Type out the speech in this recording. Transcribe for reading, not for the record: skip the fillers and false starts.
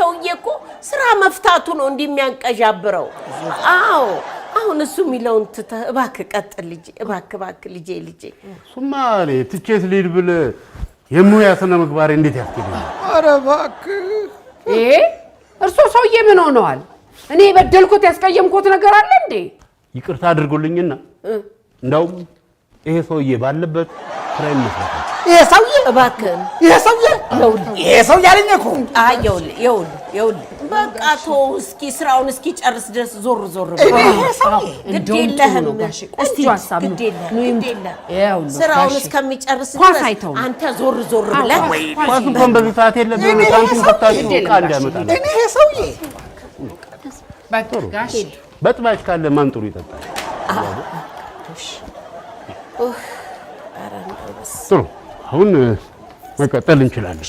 ሰውዬ እኮ ስራ መፍታቱ ነው እንደሚያንቀዣብረው አዎ አሁን እሱ ሚለውን ትተህ እባክህ ቀጥል ልጅ እባክህ ልጄ ሱማ አለ ትቼት ልሂድ ብል የሙያ ስነ ምግባር እንዴት ያስኬዳል ኧረ እባክህ እርሶ ሰውዬ ምን ሆነዋል እኔ በደልኩት ያስቀየምኩት ነገር አለ እንዴ ይቅርታ አድርጉልኝና እንዳው ይሄ ሰውዬ ባለበት ስራ ይመስላል ይሄ ሰውዬ እባክህ ይሄ ሰውዬ አለኝ እኮ ይኸውልህ በቃ ተው እስኪ ስራውን እስኪ ጨርስ ድረስ ዞር ግድ የለህም እስቲ ግድ የለህም ስራውን እስከሚጨርስ ድረስ አንተ ዞር ብለህ ኳስ እንኳን በዚህ ሰዓት የለብህም ታንኩን ፈታችሁ ቃል ያመጣል ይሄ ሰውዬ በቃሽ በጥባጭ ካለ ማን ጥሩ ይጠጣል ጥሩ አሁን መቀጠል እንችላለን